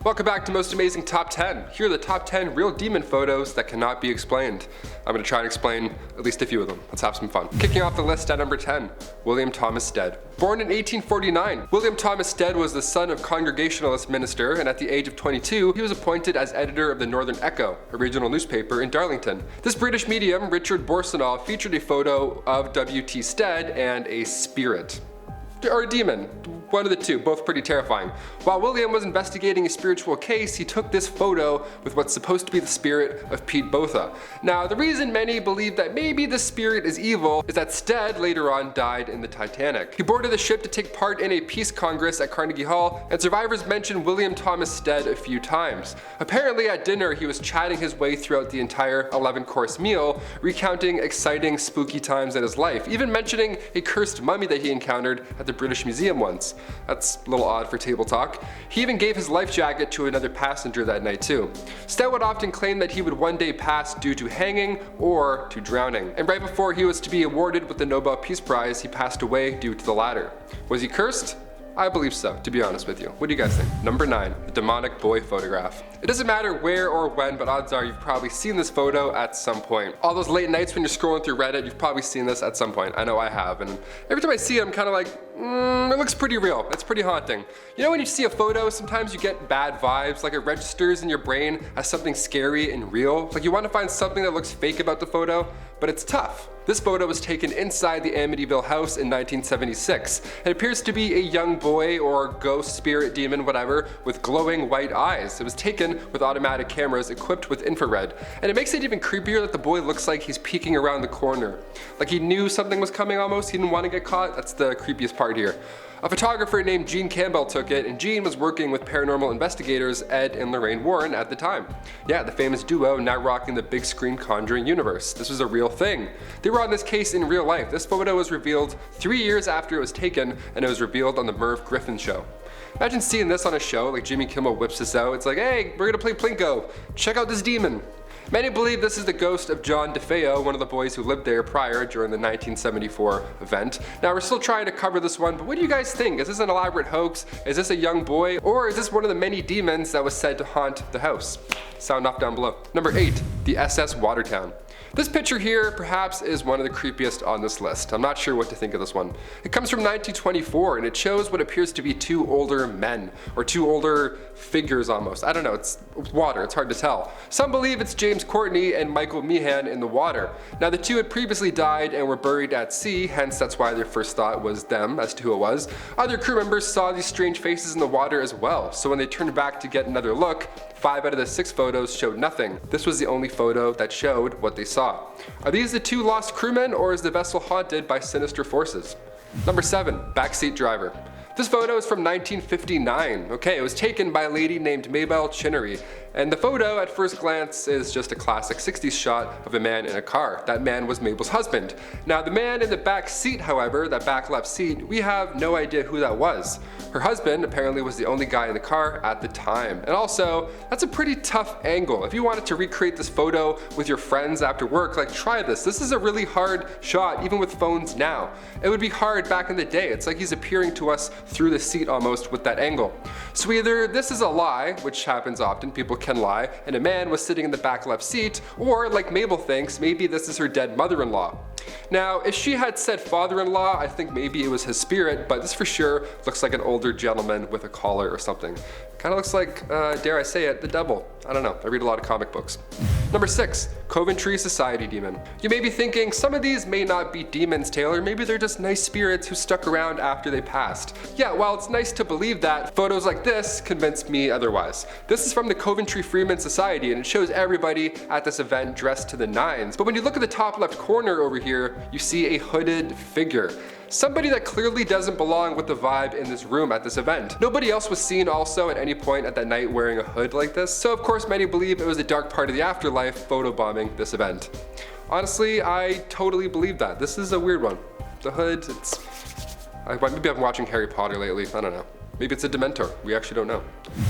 Welcome back to Most Amazing Top 10. Here are the top 10 real demon photos that cannot be explained. I'm going to try and explain at least a few of them. Let's have some fun. Kicking off the list at number 10, William Thomas Stead. Born in 1849, William Thomas Stead was the son of Congregationalist minister, and at the age of 22, he was appointed as editor of the Northern Echo, a regional newspaper in Darlington. This British medium, Richard Borsonov, featured a photo of W.T. Stead and a spirit. Or a demon. One of the two, both pretty terrifying. While William was investigating a spiritual case, he took this photo with what's supposed to be the spirit of Pete Botha. Now, the reason many believe that maybe the spirit is evil is that Stead later on died in the Titanic. He boarded the ship to take part in a peace congress at Carnegie Hall, and survivors mentioned William Thomas Stead a few times. Apparently at dinner, he was chatting his way throughout the entire 11-course meal, recounting exciting, spooky times in his life, even mentioning a cursed mummy that he encountered at the British Museum once. That's a little odd for table talk. He even gave his life jacket to another passenger that night too. Stead would often claim that he would one day pass due to hanging or to drowning. And right before he was to be awarded with the Nobel Peace Prize, he passed away due to the latter. Was he cursed? I believe so, to be honest with you. What do you guys think? Number 9, the demonic boy photograph. It doesn't matter where or when, but odds are you've probably seen this photo at some point. All those late nights when you're scrolling through Reddit, you've probably seen this at some point. I know I have, and every time I see it, I'm kind of like, it looks pretty real. It's pretty haunting. You know when you see a photo, sometimes you get bad vibes, like it registers in your brain as something scary and real. Like you want to find something that looks fake about the photo, but it's tough. This photo was taken inside the Amityville house in 1976. It appears to be a young boy or ghost, spirit, demon, whatever, with glowing white eyes. It was taken with automatic cameras equipped with infrared. And it makes it even creepier that the boy looks like he's peeking around the corner. Like he knew something was coming almost, he didn't want to get caught. That's the creepiest part here. A photographer named Gene Campbell took it, and Gene was working with paranormal investigators Ed and Lorraine Warren at the time. Yeah, the famous duo now rocking the big screen Conjuring universe. This was a real thing. They were on this case in real life. This photo was revealed 3 years after it was taken, and it was revealed on the Merv Griffin show. Imagine seeing this on a show, like Jimmy Kimmel whips this out. It's like, hey, we're gonna play Plinko. Check out this demon. Many believe this is the ghost of John DeFeo, one of the boys who lived there prior during the 1974 event. Now we're still trying to cover this one, but what do you guys think? Is this an elaborate hoax? Is this a young boy? Or is this one of the many demons that was said to haunt the house? Sound off down below. Number 8, the SS Watertown. This picture here perhaps is one of the creepiest on this list. I'm not sure what to think of this one. It comes from 1924 and it shows what appears to be two older men, or two older figures almost. I don't know, it's water, it's hard to tell. Some believe it's James Courtney and Michael Meehan in the water. Now the two had previously died and were buried at sea, hence that's why their first thought was them as to who it was. Other crew members saw these strange faces in the water as well, so when they turned back to get another look, 5 out of the 6 photos showed nothing. This was the only photo that showed what they saw. Are these the two lost crewmen, or is the vessel haunted by sinister forces? Number 7, backseat driver. This photo is from 1959. Okay, it was taken by a lady named Mabel Chinnery. And the photo at first glance is just a classic 60s shot of a man in a car. That man was Mabel's husband. Now the man in the back seat, however, that back left seat, we have no idea who that was. Her husband apparently was the only guy in the car at the time. And also, that's a pretty tough angle. If you wanted to recreate this photo with your friends after work, like try this. This is a really hard shot, even with phones now. It would be hard back in the day. It's like he's appearing to us through the seat almost with that angle. So either this is a lie, which happens often, people can lie, and a man was sitting in the back left seat, or like Mabel thinks, maybe this is her dead mother-in-law. Now, if she had said father-in-law, I think maybe it was his spirit, but this for sure looks like an older gentleman with a collar or something. Kind of looks like, dare I say it, the devil. I don't know, I read a lot of comic books. Number 6, Coventry Society Demon. You may be thinking, some of these may not be demons, Taylor, maybe they're just nice spirits who stuck around after they passed. Yeah, while it's nice to believe that, photos like this convince me otherwise. This is from the Coventry Freeman Society, and it shows everybody at this event dressed to the nines. But when you look at the top left corner over here, you see a hooded figure. Somebody that clearly doesn't belong with the vibe in this room at this event. Nobody else was seen also at any point at that night wearing a hood like this, so of course many believe it was a dark part of the afterlife photobombing this event. Honestly, I totally believe that. This is a weird one. The hood, maybe I've been watching Harry Potter lately, I don't know. Maybe it's a Dementor, we actually don't know.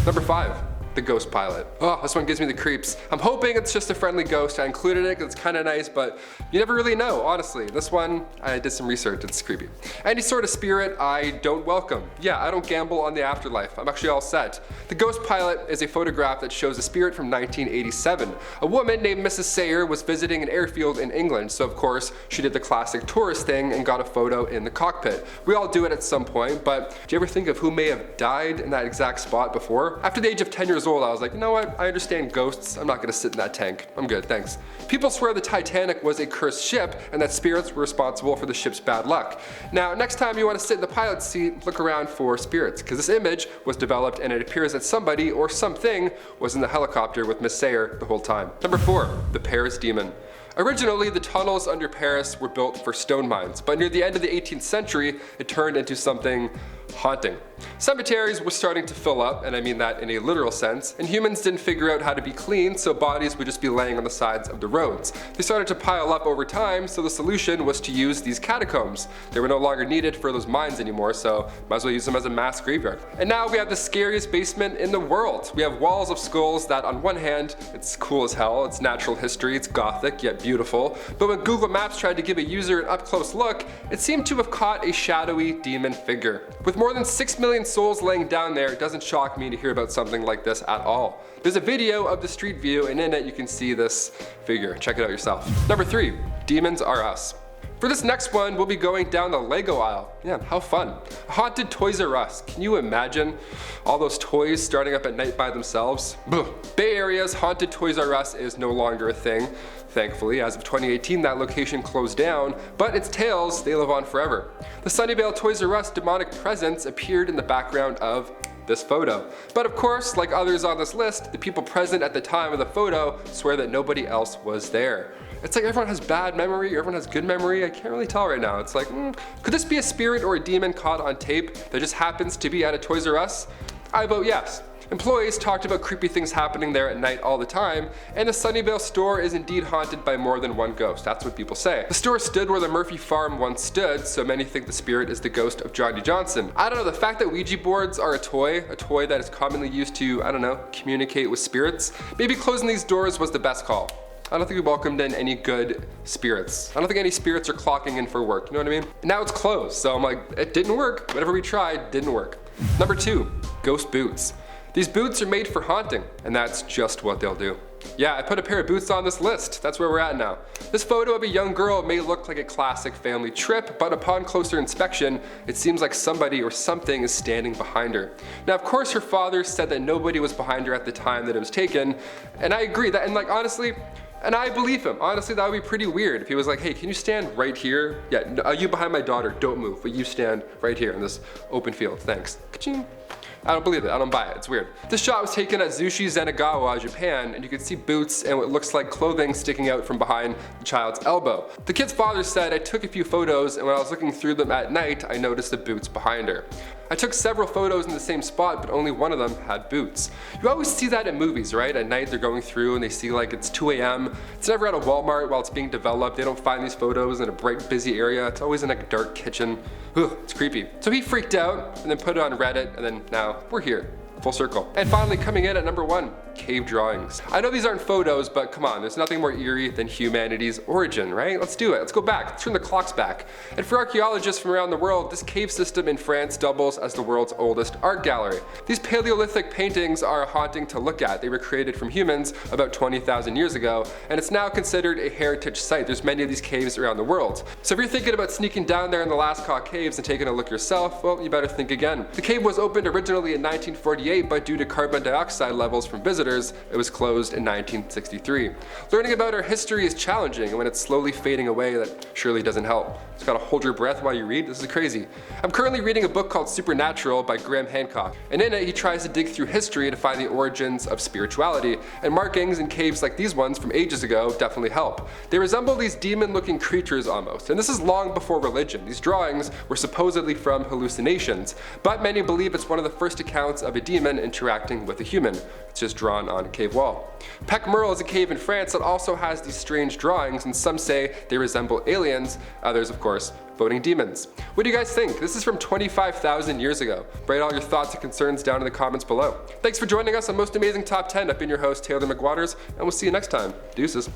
Number 5, the ghost pilot. Oh, this one gives me the creeps. I'm hoping it's just a friendly ghost. I included it because it's kind of nice, but you never really know, honestly. This one, I did some research, it's creepy. Any sort of spirit I don't welcome. Yeah, I don't gamble on the afterlife. I'm actually all set. The ghost pilot is a photograph that shows a spirit from 1987. A woman named Mrs. Sayer was visiting an airfield in England, so of course she did the classic tourist thing and got a photo in the cockpit. We all do it at some point, but do you ever think of who may have died in that exact spot before? After the age of 10 years old, I was like, you know what, I understand ghosts, I'm not gonna sit in that tank. I'm good, thanks. People swear the Titanic was a cursed ship and that spirits were responsible for the ship's bad luck. Now, next time you want to sit in the pilot's seat, look around for spirits, because this image was developed and it appears that somebody or something was in the helicopter with Miss Sayer the whole time. Number 4, the Paris Demon. Originally, the tunnels under Paris were built for stone mines, but near the end of the 18th century, it turned into something haunting. Cemeteries were starting to fill up, and I mean that in a literal sense, and humans didn't figure out how to be clean, so bodies would just be laying on the sides of the roads. They started to pile up over time, so the solution was to use these catacombs. They were no longer needed for those mines anymore, so might as well use them as a mass graveyard. And now we have the scariest basement in the world. We have walls of skulls that on one hand, it's cool as hell, it's natural history, it's gothic yet beautiful, but when Google Maps tried to give a user an up-close look, it seemed to have caught a shadowy demon figure. With more than 6 million souls laying down there, it doesn't shock me to hear about something like this at all. There's a video of the street view, and in it you can see this figure. Check it out yourself. Number 3, demons are us. For this next one, we'll be going down the Lego aisle. Yeah, how fun. A haunted Toys R Us. Can you imagine all those toys starting up at night by themselves? Bay Area's haunted Toys R Us is no longer a thing. Thankfully, as of 2018, that location closed down, but its tales, they live on forever. The Sunnyvale Toys R Us demonic presence appeared in the background of this photo. But of course, like others on this list, the people present at the time of the photo swear that nobody else was there. It's like everyone has bad memory, or everyone has good memory. I can't really tell right now. It's like, could this be a spirit or a demon caught on tape that just happens to be at a Toys R Us? I vote yes. Employees talked about creepy things happening there at night all the time, and the Sunnyvale store is indeed haunted by more than one ghost. That's what people say. The store stood where the Murphy farm once stood, so many think the spirit is the ghost of Johnny Johnson. I don't know, the fact that Ouija boards are a toy that is commonly used to, I don't know, communicate with spirits, maybe closing these doors was the best call. I don't think we welcomed in any good spirits. I don't think any spirits are clocking in for work, you know what I mean? And now it's closed, so I'm like, it didn't work. Whatever we tried, didn't work. Number 2, ghost boots. These boots are made for haunting, and that's just what they'll do. Yeah, I put a pair of boots on this list. That's where we're at now. This photo of a young girl may look like a classic family trip, but upon closer inspection, it seems like somebody or something is standing behind her. Now, of course, her father said that nobody was behind her at the time that it was taken, and I agree that, and like honestly, and I believe him. Honestly, that would be pretty weird if he was like, hey, can you stand right here? Yeah, you behind my daughter, don't move, but you stand right here in this open field, thanks. Ka-ching. I don't believe it, I don't buy it, it's weird. This shot was taken at Zushi Zenagawa, Japan, and you can see boots and what looks like clothing sticking out from behind the child's elbow. The kid's father said, I took a few photos, and when I was looking through them at night, I noticed the boots behind her. I took several photos in the same spot, but only one of them had boots. You always see that in movies, right? At night they're going through and they see like it's 2 a.m. It's never at a Walmart while it's being developed. They don't find these photos in a bright, busy area. It's always in like a dark kitchen. Ugh, it's creepy. So he freaked out and then put it on Reddit, and then now we're here. Full circle. And finally, coming in at number 1, cave drawings. I know these aren't photos, but come on, there's nothing more eerie than humanity's origin, right? Let's do it. Let's go back. Let's turn the clocks back. And for archaeologists from around the world, this cave system in France doubles as the world's oldest art gallery. These Paleolithic paintings are haunting to look at. They were created from humans about 20,000 years ago, and it's now considered a heritage site. There's many of these caves around the world. So if you're thinking about sneaking down there in the Lascaux caves and taking a look yourself, well, you better think again. The cave was opened originally in 1948, but due to carbon dioxide levels from visitors, it was closed in 1963. Learning about our history is challenging, and when it's slowly fading away, that surely doesn't help. Just gotta hold your breath while you read. This is crazy. I'm currently reading a book called Supernatural by Graham Hancock, and in it he tries to dig through history to find the origins of spirituality, and markings in caves like these ones from ages ago definitely help. They resemble these demon-looking creatures almost, and this is long before religion. These drawings were supposedly from hallucinations, but many believe it's one of the first accounts of a demon interacting with a human. It's just drawn drawn on a cave wall. Pecmerle is a cave in France that also has these strange drawings, and some say they resemble aliens, others of course voting demons. What do you guys think? This is from 25,000 years ago. Write all your thoughts and concerns down in the comments below. Thanks for joining us on Most Amazing Top 10. I've been your host, Taylor McWaters, and we'll see you next time. Deuces.